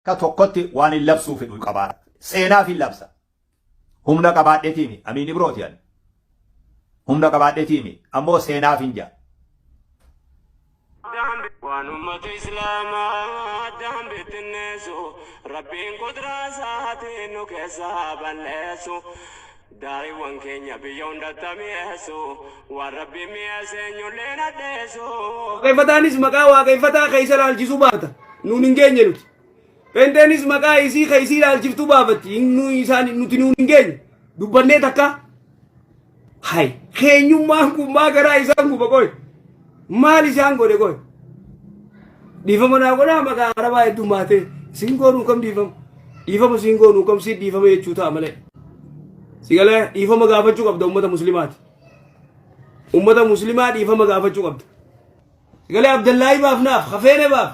كتوقتي وان اللبسو في القبار سينا في اللبسة هم نقبات تيمي أمين بروتيان هم نقبات تيمي أمو سينا في نجا وان أمة إسلام دام بتنسو ربين قدرة ساتي نكسا بلسو داري وان كينيا بيون دتاميسو وربي ميسن يولينا ديسو كيف تانيس مكا وكيف تا خيسر الجسو باتا نونينجين يلوت بنتانيس مكا يسي خيسير الجفتو بابتي إنو إنسان نونينجين دبنة تكا هاي خينيو مانكو ما كرا إسانكو بكوي مال إسانكو دكوي ديفم ناقونا مكا عربا يدوماتي سينكو نوكم ديفم سينكو نوكم سيد ديفم يجوتا ملي سيقال إيفا مغافة قبض أمة مسلمات أمة مسلمات إيفا مغافة قبض سيقال عبد الله باف ناف خفين باف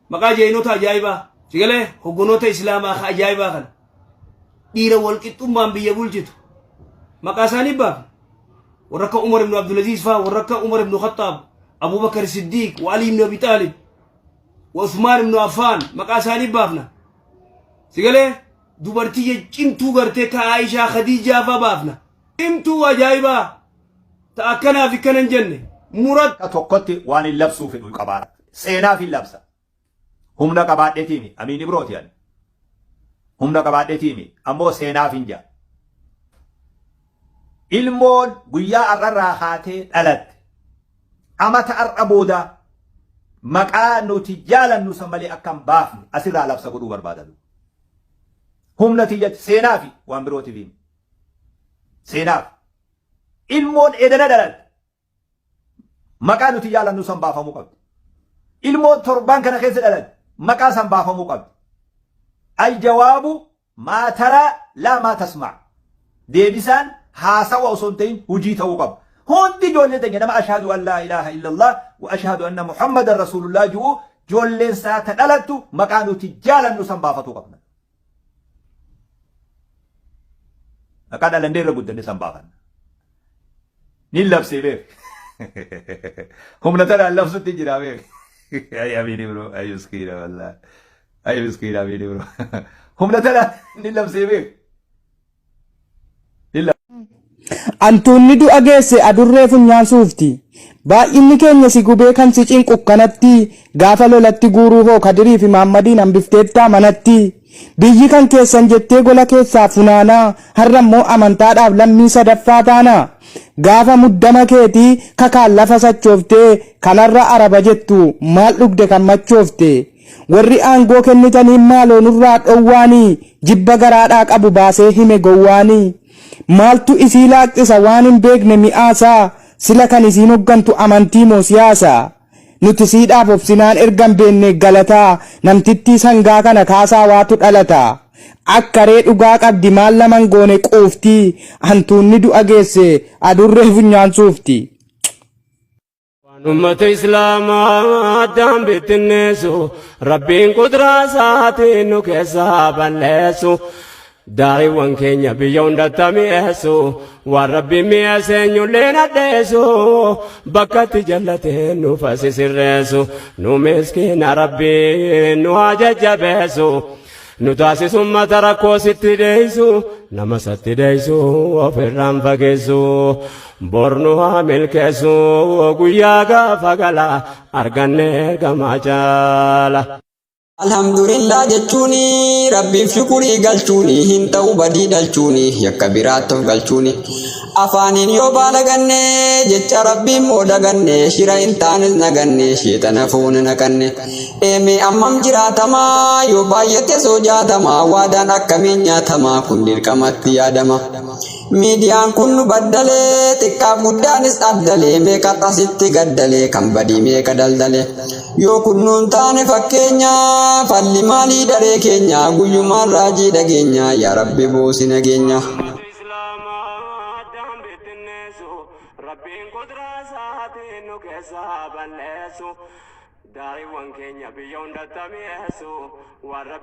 مقا جينوتا جايبا سيقال حقنوتا إسلاما خا جايبا خان ديرا والكتو مان بيبول جتو مقا ساني باف ورقا عمر بن عبد العزيز فا ورقا عمر بن خطاب أبو بكر الصديق وعلي بن أبي طالب وعثمان بن عفان مقا ساني بافنا سيقال dubartii cimtuu gartee ka Aisha Khadija fa baafna cimtuu ajaa'iba ta akkana fi kanan jenne murad ka tokkotti waan illabsuu fi qabaara seenaa fi labsa humna qabaadheetiimi amiin ibrootiyaan humna qabaadheetiimi ammoo seenaa fi inja ilmoon guyyaa arrarraa haatee dhalatte amata arra booda maqaa nuti jaalannu samalee akkam baafne asirraa labsa godhuu barbaadatu هم نتيجة سينافي وان بروتي فيم سيناف المون إدنا دلال مكانو تجالا نسان بافا مقبل المون تربان كان خيس دلال مكان سان بافا مقبل الجواب ما ترى لا ما تسمع ديبسان حاسا وصنتين وجيتا وقبل هون دي جولة تنجي أشهد أن لا إله إلا الله وأشهد أن محمد رسول الله جو جولة ساتا دلالتو مكانو تجالا نسان بافا تقبل أكاد لندير لقد نسمباهن نلبس بيه هم نترى اللبس تجرا بيه أي أبيني برو أي مسكينة والله أي مسكينة أبيني برو هم نترى نلبس بيه Antuunni du'a geesse adurree funyaan suufti. Baay'inni keenya si gubee kan si cinqu kanatti gaafa lolatti guuruu hoo Kadirii fi Maammadiin hambifteettaa manatti. Biyyi kan keessan jettee gola keessaa funaanaa har'ammoo amantaadhaaf lammii sadaffaa taana. Gaafa muddama keetii kakaan lafa sachooftee kanarra araba jettu maal dhugde kan machoofte. Warri aangoo kennitanii maaloo nurraa dhowwaanii jibba garaadhaa qabu baasee hime gowwaanii. Maaltu isii laaqxisa waan hin beekne mi'aasaa sila kan isiin hoggantu amantii moo siyaasaa. Nuti siidhaaf obsinaan ergan beenne galataa namtittii sangaa kana kaasaa waatu dhalataa. Akkaree dhugaa qabdi maal laman goone quuftii hantuunni du'a geesse adurree funyaan suufti. أمة إسلام دام بتنسو ربين قدرة ساتي نكسا بلسو داري وان كينيا بيون دتاميسو وربي ميسن يولينا ديسو بكت جلتين نفسي سرسو نو مسكين ربي نو عججبسو نتاسي ثم تركو ستديسو نما ستديسو وفرام فقسو bornu milkesu guyaga fagala arganne gamajala Alhamdulillah jechuuni rabbiif shukuri galchuuni hin ta'u badii dhalchuuni yakka biraattof galchuuni afaaniin yoo baalaganne jecha rabbiin moo daganne shira hin taanes naganne sheexana fuuni naqanne eeme ammam jiraatamaa yoo baay'ate soo jaatamaa waadaan akkamiin nyaatamaa kun dirqamatti yaadama miidiyaan kun nu baddalee xiqqaaf guddaanis addalee meeqa asitti gaddalee kan badii meeqa daldale yoo kun nuun taane fakkeenyaa falli maalii daree keenya guyyumaan raajii dhageenya yaa rabbi buusi nageenya Dari wan Kenya beyond the Tamiesu, what a